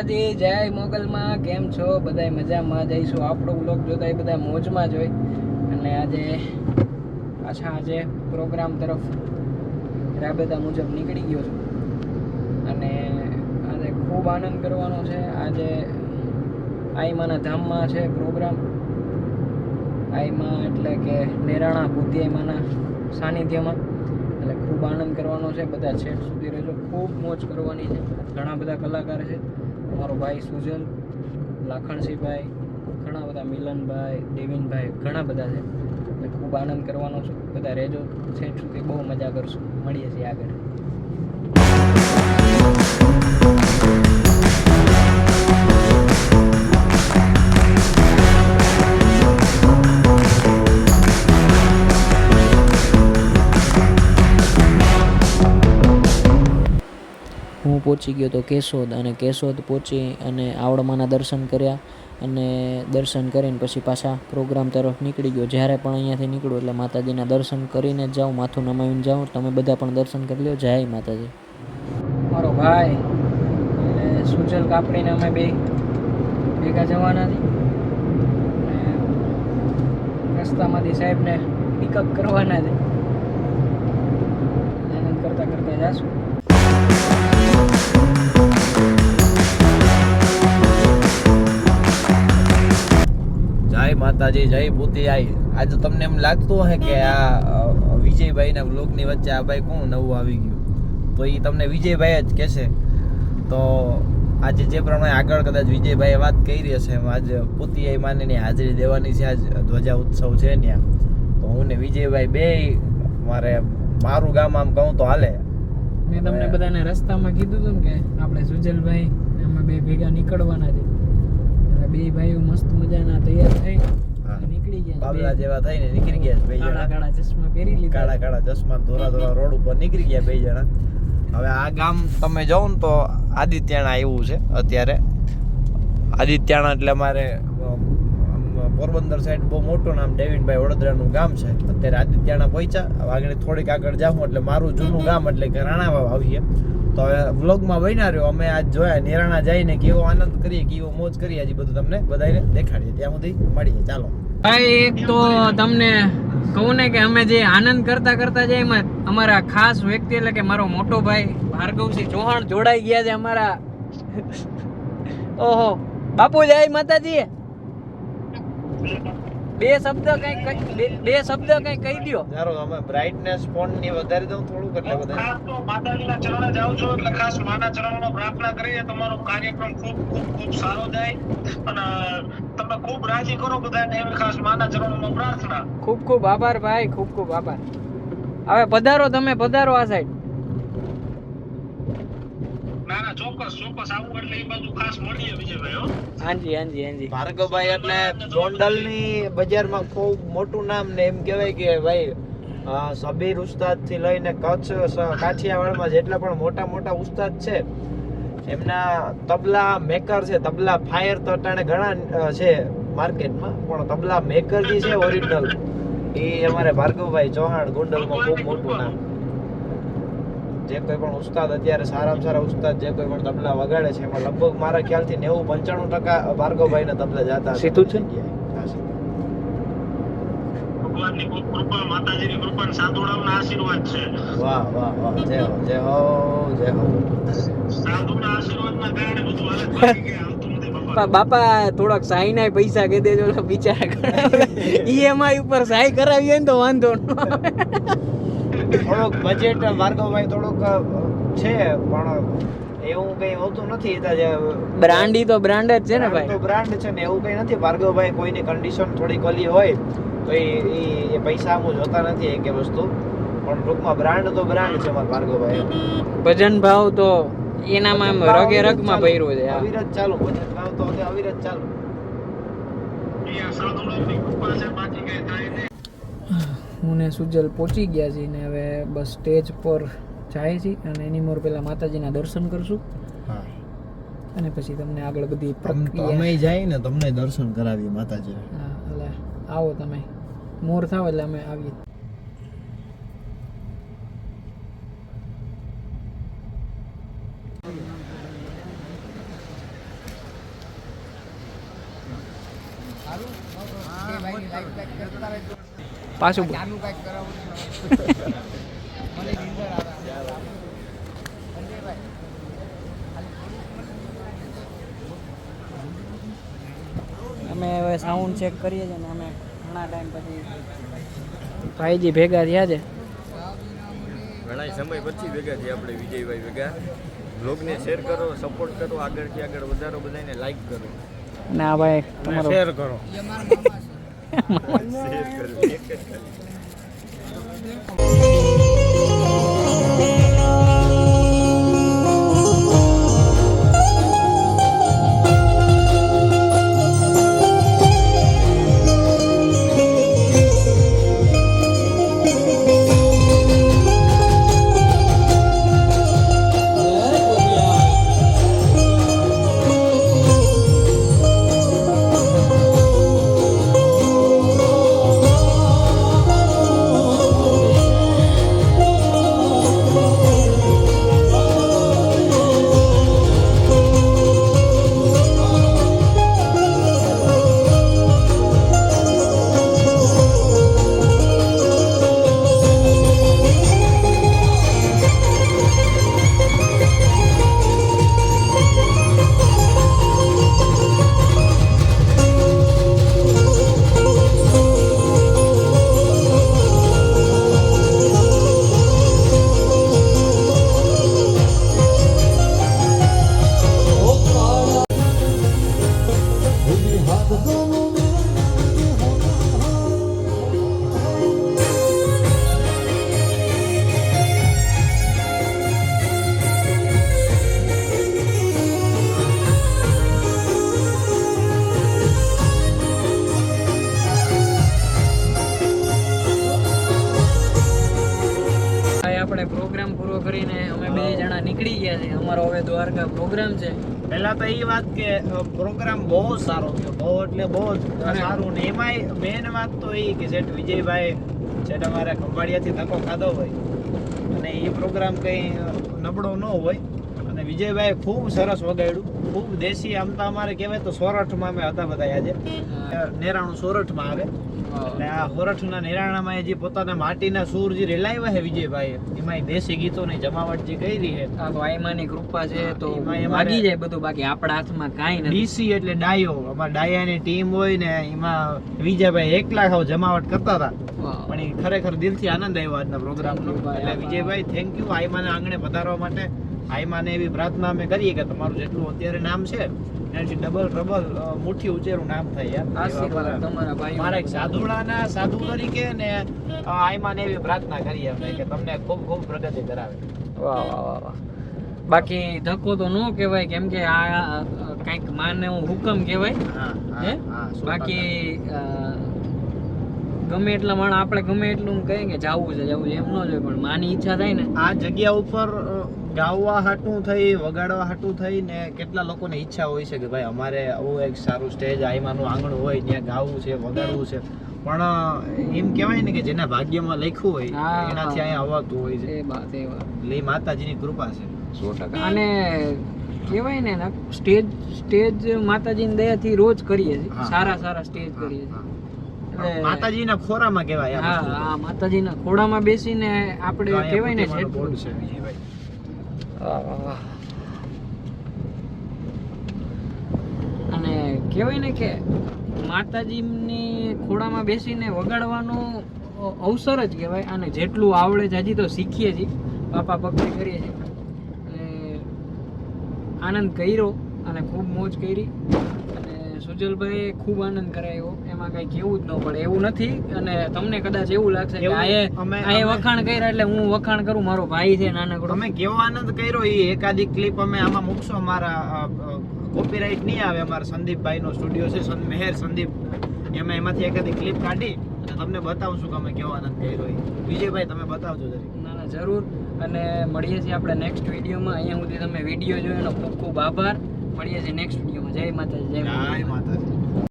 માતાજી, જય મોગલમાં. કેમ છો બધાય? મજામાં જઈશું. આપણો બ્લોગ જોતા બધા મોજમાં જ હોય. અને આજે પ્રોગ્રામ તરફ રાબેતા મુજબ નીકળી ગયો છું. અને આજે ખૂબ આનંદ કરવાનો છે. આજે આઈમાના ધામમાં છે પ્રોગ્રામ. આઈમા એટલે કે નેરાણા ભૂતી આઈમાના સાનિધ્યમાં. એટલે ખૂબ આનંદ કરવાનો છે. બધા છેક સુધી રહેજો. ખૂબ મોજ કરવાની છે. ઘણા બધા કલાકાર છે. મારો ભાઈ સુજલ, લાખણસિંહભાઈ, ઘણા બધા, મિલનભાઈ, દેવિનભાઈ, ઘણા બધા છે. એટલે ખૂબ આનંદ કરવાનો છું. બધા રહેજો છેક સુધી, બહુ મજા કરશું. મળીએ છીએ આગળ. હું પહોંચી ગયો તો કેશોદ, અને કેશોદ પહોંચી અને આવડમાના દર્શન કર્યા. અને દર્શન કરીને પછી પાછા પ્રોગ્રામ તરફ નીકળી ગયો. જ્યારે પણ અહીંયાથી નીકળું એટલે માતાજીના દર્શન કરીને જ જાઉં, માથું નમાવીને જાઉં. તમે બધા પણ દર્શન કરી લો. જય માતાજી. મારો ભાઈ એટલે સુજલ કાપડીને અમે બે ભેગા જવાના છીએ. રસ્તામાંથી સાહેબને પિકઅપ કરવાના છે. આનંદ કરતા કરતા જાશું. જય માતાજી, જય ભૂતી આઈ. આજે તમને એમ લાગતું હશે કે આ વિજયભાઈના વ્લોગની વચ્ચે આ ભાઈ કોણ નવું આવી ગયું, તો એ તમને વિજયભાઈ જ કહેશે. તો આજે જે પ્રમાણે આગળ કદાચ વિજયભાઈએ વાત કરી હશે, એમ આજે ભૂતી આઈ માની હાજરી દેવાની છે. આજ ધ્વજા ઉત્સવ છે ત્યાં. તો હું ને વિજયભાઈ બે મારું ગામ આમ કહું તો હાલે. મેં તમને બધાને રસ્તામાં કીધું હતું કે આપણે સુજલભાઈ અમે બે ભેગા નીકળવાના છે. બે ભાઈઓ મસ્ત મજાના તૈયાર થઈ નીકળી ગયા. બાબલા જેવા થઈને નીકળી ગયા બે જણા. કાળા ચશ્મા પહેરી લીધા. કાળા ચશ્મા ધોરા રોડ ઉપર નીકળી ગયા બે જણા. હવે આ ગામ તમે જાઓ ને તો આદિત્યાણા આવ્યું છે અત્યારે. આદિત્યાણા એટલે અમારે પોરબંદર સાઈડ બહુ મોટું નામ ડેવિનભાઈ વડોદરાનું ગામ છે. અત્યારે આદિત્યાણા પહોંચ્યા. આગળ થોડીક આગળ જાઉં એટલે મારું જૂનું ગામ એટલે કે રાણાવાવ આવીએ. તો હવે વ્લોગમાં બન્યા રહ્યો. અમે આજ જોયા નેરાણા જઈને કેવો આનંદ કરીએ, કેવો મોજ કરીએ, હજી બધું તમને બધાને દેખાડીએ. ત્યાં સુધી મળીએ. ચાલો ભાઈ, એક તો તમને કહું ને કે અમે જે આનંદ કરતા કરતા જાય એમાં અમારા ખાસ વ્યક્તિ એટલે કે મારો મોટો ભાઈ ભાર્ગવસિંહ ચૌહાણ જોડાઈ ગયા છે અમારા. ઓહો બાપુ, જય માતાજી. બે શબ્દ કઈ કહી દો. યારો અમે બ્રાઇટનેસ ફોન ની વધારી દઉં થોડુંક એટલે બધા ખાસ તો માતાજીના ચરણે જાવ છો એટલે ખાસ માના ચરણોમાં પ્રાર્થના કરીએ તમારો કાર્યક્રમ ખૂબ સારો જાય અને તમે ખૂબ રાજી કરો બધાને. એવી ખાસ માના ચરણોમાં પ્રાર્થના. ખૂબ આભાર ભાઈ, ખૂબ આભાર. હવે પધારો, તમે પધારો આ સાઈડ. ના ચોક્કસ આવું એટલે એ બાજુ ખાસ મળીએ વિજયભાઈ. હો હાજી. ભાર્ગવભાઈ એટલે ગોંડલની બજારમાં ખૂબ મોટું નામ ને એમ કહેવાય કે ભાઈ સબીર ઉસ્તાદ થી લઈને કચ્છ કાઠિયાવાડમાં જેટલા પણ મોટા ઉસ્તાદ છે એમના તબલા મેકર છે. તબલા ફાયર તો અટાણે ઘણા છે માર્કેટમાં, પણ તબલા મેકર જે છે ઓરિજિનલ એ અમારે ભાર્ગવભાઈ ચૌહાણ ગોંડલમાં ખૂબ મોટું નામ. જે કોઈ પણ ઉસ્તાદ અત્યારે સારામાં સારા ઉસ્તાદ જે કોઈ પણ તબલા વગાડે છે એમાં લગભગ મારા ખ્યાલથી 90-95% ભાર્ગવભાઈના તબલા જાતા સીધું છે. ભગવાનની કૃપા, માતાજીની કૃપા અને સાધુડાઓના આશીર્વાદ છે. વાહ જય હો સાધુના આશીર્વાદના કારણે બધું હાલે. બાકી કે આવતું નથી બાપા. બાપા થોડાક સાઈ ના પૈસા કહી દેજો, બિચારા ઈએમઆઈ ઉપર સાઈ કરાવી હોય ને તો વાંધો ન. થોડુંક બજેટ ભાર્ગવભાઈ થોડુંક છે, પણ એવું કઈ હોતું નથી. બ્રાન્ડી તો બ્રાન્ડ જ છે ને ભાઈ. તો બ્રાન્ડ છે ને, એવું કઈ નથી. ભાર્ગવભાઈ કોઈની કન્ડિશન થોડી કલી હોય તો એ પૈસા આમ જોતા નથી કે વસ્તુ, પણ ટૂંકમાં બ્રાન્ડ તો બ્રાન્ડ છે મારા ભાર્ગવભાઈ. ભજન ભાવ તો એનામાં રગે રગમાં ભર્યો છે. અવિરત ચાલુ ભજન ભાવ તો અવિરત ચાલુ. અહીંયા સાધુડાઓની કૃપા છે, બાકી કઈ થાય નહીં. હું ને સુજલ પહોંચી ગયા છીએ ને હવે બસ સ્ટેજ પર જાય છે. અને એની મોર પહેલા માતાજીના દર્શન કરશું અને પછી તમને આગળ બધી અમે જાય ને તમને દર્શન કરાવીએ માતાજી. હા, એટલે આવો તમે મોર થાવ એટલે અમે આવીએ. પાછું અમે હવે સાઉન્ડ ચેક કરીએ છીએ ને અમે ઘણા ટાઈમ પછી ભાઈજી ભેગા થયા છે. ઘણા સમય પછી ભેગા થયા આપણે વિજયભાઈ ભેગા. બ્લોગને શેર કરો, સપોર્ટ કરો, આગળથી આગળ વધારો, બધાને લાઈક કરો, ના ભાઈ તમારો શેર કરો. શેર કરો. આપણે પ્રોગ્રામ પૂરો કરીને અમે બે જણા નીકળી ગયા છે. અમારો હવે દ્વારકા પ્રોગ્રામ છે. પહેલા તો એ વાત કે પ્રોગ્રામ બહુ સારો થયો, બહુ એટલે બહુ જ સારું. ને એમાંય મેન વાત તો એ કે શેઠ વિજયભાઈ શેઠ અમારા ખંભાળિયાથી ધક્કો ખાધો હોય અને એ પ્રોગ્રામ કંઈ નબળો ન હોય. અને વિજયભાઈ ખૂબ સરસ વગાડ્યું, ખૂબ દેશી. આમ તો અમારે કહેવાય તો સોરઠમાં અમે હતા બધા આજે. નેરાણું સોરઠમાં આવે એટલે આ સોરઠના નેરાણામાં જે પોતાના માટીના સૂર જે રેલાવ્યા છે વિજયભાઈ, એમાં દેશી ગીતોની જમાવટ જે કરી છે. આ તો આઈમાની કૃપા છે તો એમાં અમારે વાગી જાય બધું, બાકી આપણા હાથમાં કાંઈ નથી. ડીસી એટલે ડાયો, અમારા ડાયાની ટીમ હોય ને એમાં વિજયભાઈ એકલા ખાવ જમાવટ કરતા હતા. વાહ. પણ એ ખરેખર દિલથી આનંદ આવ્યો આજના પ્રોગ્રામનો. Thank you ભાઈ, એટલે આભાર. Vijaybhai thank you. આઈમાને આંગણે પધારવા માટે આઈમાને એવી પ્રાર્થના અમે કરીએ કે તમારું જેટલું અત્યારે નામ છે એનાથી ડબલ ટ્રબલ મુઠ્ઠી ઉંચેરું નામ થાય યાર. આશીર્વાદ એવા તમારા ભાઈઓ. મારા એક સાધુડાના સાધુ તરીકે ને આઈમાને એવી પ્રાર્થના કરીએ અમે કે તમને ખૂબ ખૂબ પ્રગતિ કરાવે. વાહ વાહ વાહ વાહ. બાકી ધક્કો તો ન કહેવાય, કેમ કે આ કંઈક માને હુકમ કહેવાય. હા હે? હા 100%. બાકી ગમે એટલા માણસ આપણે ગમે એટલું કહીએ કે જાવું છે એમ ન જોઈએ, પણ માની ઈચ્છા થાય ને. આ જગ્યા ઉપર ગાવા હાટું થઈ, વગાડવા હાટું થઈ ને કેટલા લોકોને ઈચ્છા હોય છે કે ભાઈ અમારે આવું એક સારું સ્ટેજ આઈમાનું આંગણ હોય ત્યાં ગાવું છે, વગાડવું છે. પણ એમ કહેવાય ને કે જેના ભાગ્યમાં લખ્યું હોય હા. એનાથી અહીંયા અવાતું હોય છે. એ વાત એ વાત એટલે એ માતાજીની કૃપા છે. 100%. અને કહેવાય ને સ્ટેજ માતાજીની દયાથી રોજ કરીએ છીએ. હા. સારા સારા સ્ટેજ કરીએ છીએ. હા. એટલે માતાજીના ખોરામાં કહેવાય આ હા વસ્તુ. હા, માતાજીના ખોડામાં બેસીને આપણે અહીંયા કહેવાય ને ભક્તિમાનો બોર્ડ જેટલું. છે વિજયભાઈ. અને કહેવાય ને કે માતાજીની ખોડામાં બેસીને વગાડવાનો અવસર જ કહેવાય. અને જેટલું આવડે છે હજી તો શીખીએ છીએ, બાપા ભક્તિ કરીએ છીએ. અને આનંદ કર્યો અને ખૂબ મોજ કરી. અને સુજલભાઈ ખૂબ આનંદ કરાયો, એમાં કઈ કેવું જ ન પડે એવું નથી. અને તમને કદાચ એવું લાગશે કે એવું આએ અમે- વખાણ કર્યા એટલે હું વખાણ કરું, મારો ભાઈ છે નાનકડો. અમે કેવો આનંદ કર્યો એ એકાદી ક્લિપ અમે આમાં મૂકશો. અમારા કોપીરાઇટ નહીં આવે. અમારા સંદીપભાઈ નો સ્ટુડિયો છે મેહેર સંદીપ, એમાં એમાંથી એકાદી ક્લિપ કાઢી અને તમને બતાવશું કે અમે કેવો આનંદ કર્યો એ. વિજયભાઈ તમે બતાવજો જરી. ના ના જરૂર. અને મળીએ છીએ આપણે નેક્સ્ટ વિડીયોમાં. અહીંયા સુધી તમે વિડીયો જોયો એનો ખૂબ ખૂબ આભાર. મળીએ છીએ નેક્સ્ટ વિડીયોમાં. જય માતાજી. જય માતાજી. જય માતાજી.